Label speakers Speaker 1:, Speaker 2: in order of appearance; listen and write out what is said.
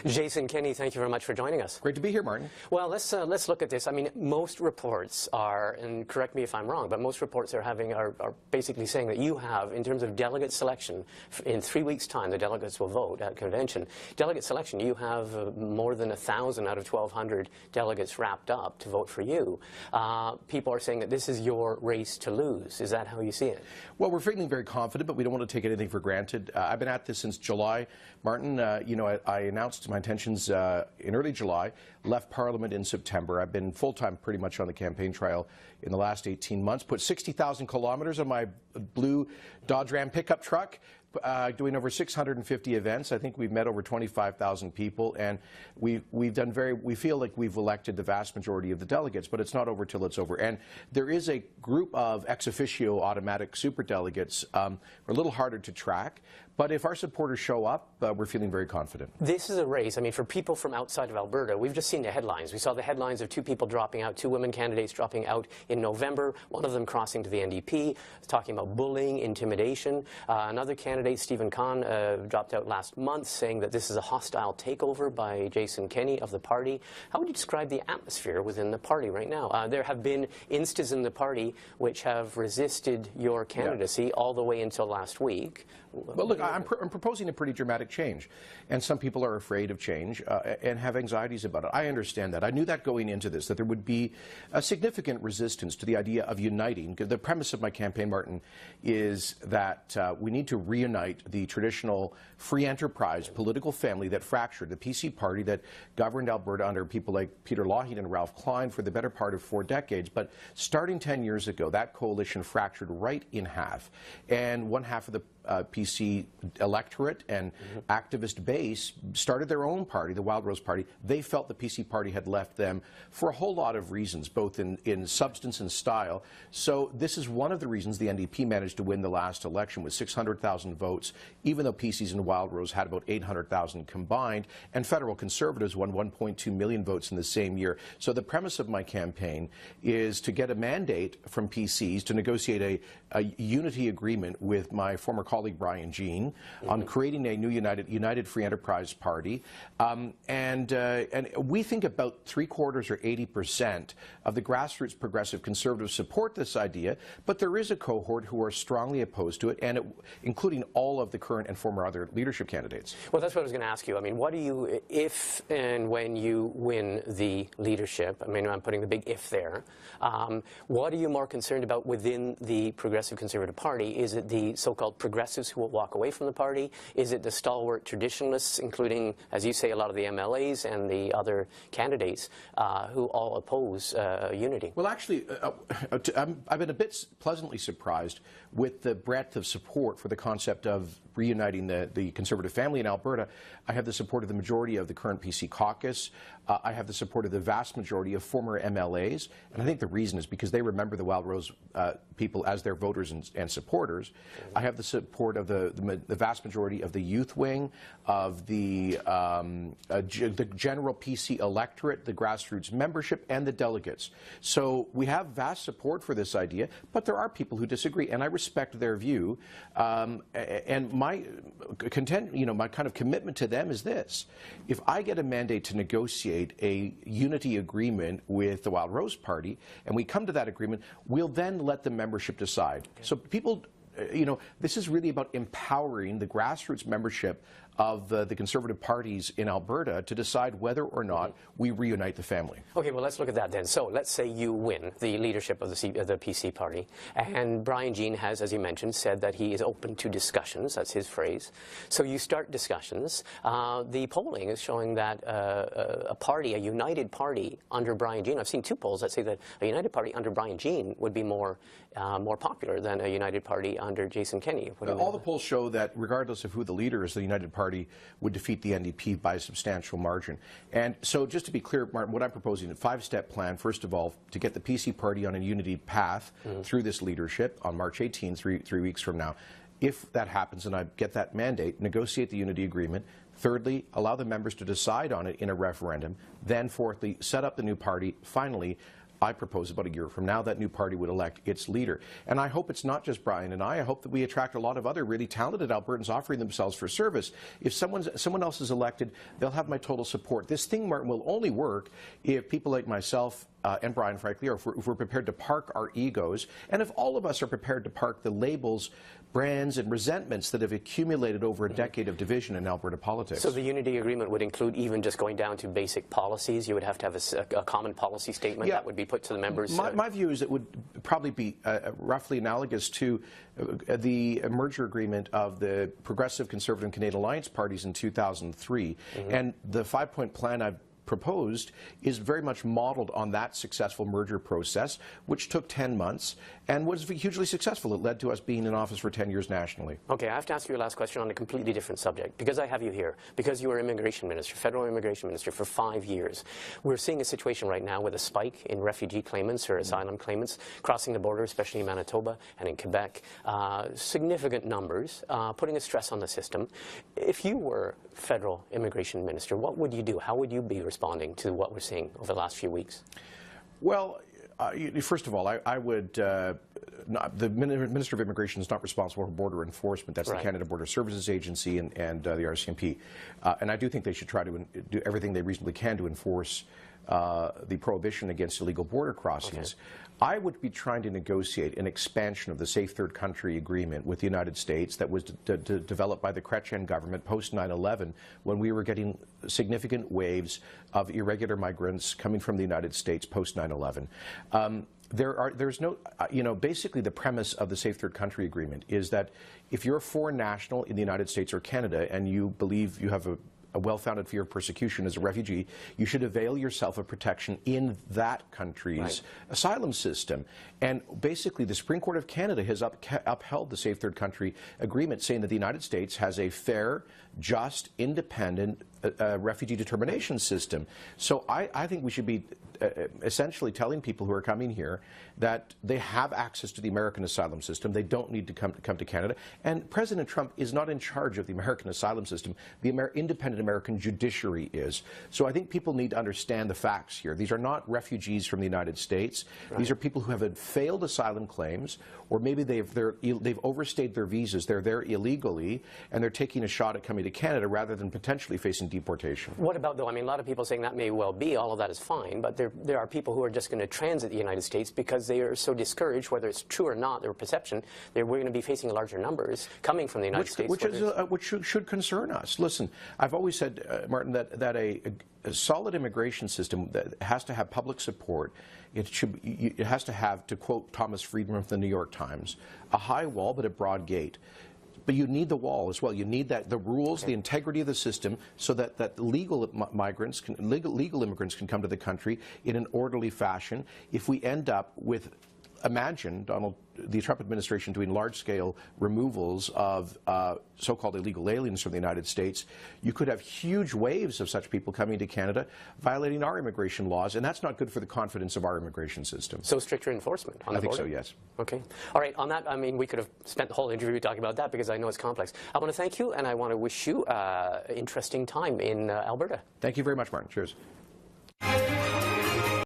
Speaker 1: Jason, Kenney, thank you very much for joining us.
Speaker 2: Great to be here, Martin.
Speaker 1: Well, let's look at this. I mean, most reports are, and correct me if I'm wrong, but most reports are basically saying that you have, in terms of delegate selection, in 3 weeks' time, the delegates will vote at convention. Delegate selection, you have more than 1,000 out of 1,200 delegates wrapped up to vote for you. People are saying that this is your race to lose. Is that how you see it?
Speaker 2: Well, we're feeling very confident, but we don't want to take anything for granted. I've been at this since July, Martin. I announced my intentions in early July, left Parliament in September. I've been full-time pretty much on the campaign trail in the last 18 months, put 60,000 kilometers on my blue Dodge Ram pickup truck, doing over 650 events. I think we've met over 25,000 people, and we feel like we've elected the vast majority of the delegates, but it's not over till it's over. And there is a group of ex officio automatic superdelegates. We're a little harder to track, but if our supporters show up, we're feeling very confident.
Speaker 1: This is a race. I mean, for people from outside of Alberta, we've just seen the headlines. We saw the headlines of 2 people dropping out, 2 women candidates dropping out in November, one of them crossing to the NDP, talking about bullying, intimidation. Another candidate, Stephen Kahn, dropped out last month, saying that this is a hostile takeover by Jason Kenney of the party. How would you describe the atmosphere within the party right now? There have been instances in the party which have resisted your candidacy all the way until last week.
Speaker 2: Well, look, I'm proposing a pretty dramatic change, and some people are afraid of change and have anxieties about it. I understand that. I knew that going into this, that there would be a significant resistance to the idea of uniting. The premise of my campaign, Martin, is that we need to reunite the traditional free enterprise political family that fractured, the PC party that governed Alberta under people like Peter Lougheed and Ralph Klein for the better part of 4 decades. But starting 10 years ago, that coalition fractured right in half, and one half of the PC electorate and activist base started their own party, the Wild Rose Party. They felt the PC party had left them for a whole lot of reasons, both in substance and style. So this is one of the reasons the NDP managed to win the last election with 600,000 votes, even though PCs and Wild Rose had about 800,000 combined, and federal Conservatives won 1.2 million votes in the same year. So the premise of my campaign is to get a mandate from PCs to negotiate a unity agreement with my former colleague Brian Jean on creating a new United Free Enterprise Party, and we think about 3/4 or 80% of the grassroots progressive conservatives support this idea, but there is a cohort who are strongly opposed to it, and including all of the current and former other leadership candidates.
Speaker 1: Well, that's what I was going to ask you. I mean, what do you, if and when you win the leadership, I mean, I'm putting the big if there, what are you more concerned about within the Progressive Conservative Party? Is it the so-called progressives who will walk away from the party? Is it the stalwart traditionalists, including, as you say, a lot of the MLAs and the other candidates who all oppose unity?
Speaker 2: Well, actually, I've been a bit pleasantly surprised with the breadth of support for the concept of reuniting the Conservative family in Alberta. I have the support of the majority of the current PC caucus. I have the support of the vast majority of former MLAs, and I think the reason is because they remember the Wild Rose people as their voters and supporters. I have the support of the vast majority of the youth wing, of the general PC electorate, the grassroots membership, and the delegates. So we have vast support for this idea, but there are people who disagree, and I respect their view. And my kind of commitment to them is this: if I get a mandate to negotiate a unity agreement with the Wild Rose Party, and we come to that agreement, we'll then let the membership decide. Okay. So people, this is really about empowering the grassroots membership of the Conservative parties in Alberta to decide whether or not we reunite the family.
Speaker 1: Okay, well, let's look at that then. So let's say you win the leadership of the PC party, and Brian Jean has, as you mentioned, said that he is open to discussions. That's his phrase. So you start discussions. The polling is showing that a united party under Brian Jean, I've seen 2 polls that say that a united party under Brian Jean would be more popular than a united party under Jason Kenney.
Speaker 2: All the polls show that regardless of who the leader is, the united party would defeat the NDP by a substantial margin. And so just to be clear, Martin, what I'm proposing is a 5-step plan. First of all, to get the PC party on a unity path through this leadership on March 18, 3 weeks from now. If that happens and I get that mandate, negotiate the unity agreement. Thirdly, allow the members to decide on it in a referendum. Then fourthly, set up the new party. Finally, I propose about a year from now that new party would elect its leader. And I hope it's not just Brian and I hope that we attract a lot of other really talented Albertans offering themselves for service. If someone else is elected, they'll have my total support. This thing, Martin, will only work if people like myself and Brian, frankly, or if we're prepared to park our egos, and if all of us are prepared to park the labels, brands, and resentments that have accumulated over a decade of division in Alberta politics.
Speaker 1: So the unity agreement would include even just going down to basic policies? You would have to have a common policy statement that would be put to the members?
Speaker 2: My view is it would probably be roughly analogous to the merger agreement of the Progressive, Conservative, and Canadian Alliance parties in 2003. And the 5-point plan I've proposed is very much modeled on that successful merger process, which took 10 months and was hugely successful. It led to us being in office for 10 years nationally.
Speaker 1: Okay, I have to ask you a last question on a completely different subject. Because I have you here, because you were immigration minister, federal immigration minister for 5 years, we're seeing a situation right now with a spike in refugee claimants or asylum claimants crossing the border, especially in Manitoba and in Quebec. Significant numbers, putting a stress on the system. If you were federal immigration minister, what would you do? How would you be responding to what we're seeing over the last few weeks?
Speaker 2: Well, first of all, I would, the Minister of Immigration is not responsible for border enforcement. That's the Canada Border Services Agency and the RCMP. And I do think they should try to do everything they reasonably can to enforce the prohibition against illegal border crossings. I would be trying to negotiate an expansion of the Safe Third Country Agreement with the United States that was developed by the Chrétien government post 9/11, when we were getting significant waves of irregular migrants coming from the United States post 9/11. There's no, basically the premise of the Safe Third Country Agreement is that if you're a foreign national in the United States or Canada and you believe you have a well-founded fear of persecution as a refugee, you should avail yourself of protection in that country's asylum system. And basically, the Supreme Court of Canada has upheld the Safe Third Country Agreement, saying that the United States has a fair, just, independent refugee determination system. So I think we should be essentially telling people who are coming here that they have access to the American asylum system. They don't need to come to Canada. And President Trump is not in charge of the American asylum system. The independent American judiciary is. So I think people need to understand the facts here. These are not refugees from the United States. These are people who have failed asylum claims, or maybe they've overstayed their visas. They're there illegally, and they're taking a shot at coming to Canada rather than potentially facing deportation.
Speaker 1: What about, though, I mean, a lot of people saying that may well be, all of that is fine, but there are people who are just going to transit the United States because they are so discouraged, whether it's true or not, their perception, we're going to be facing larger numbers coming from the United States.
Speaker 2: Which should concern us. Listen, I've always said, Martin, that a solid immigration system that has to have public support. It has to have, to quote Thomas Friedman from the New York Times, a high wall but a broad gate. But you need the wall as well. You need the rules, the integrity of the system, so that legal immigrants can come to the country in an orderly fashion. If we end up with, imagine the Trump administration doing large-scale removals of so-called illegal aliens from the United States, you could have huge waves of such people coming to Canada, violating our immigration laws, and that's not good for the confidence of our immigration system.
Speaker 1: So stricter enforcement on the border?
Speaker 2: I think so, yes.
Speaker 1: Okay. All right, on that, I mean, we could have spent the whole interview talking about that because I know it's complex. I want to thank you, and I want to wish you an interesting time in Alberta.
Speaker 2: Thank you very much, Martin. Cheers.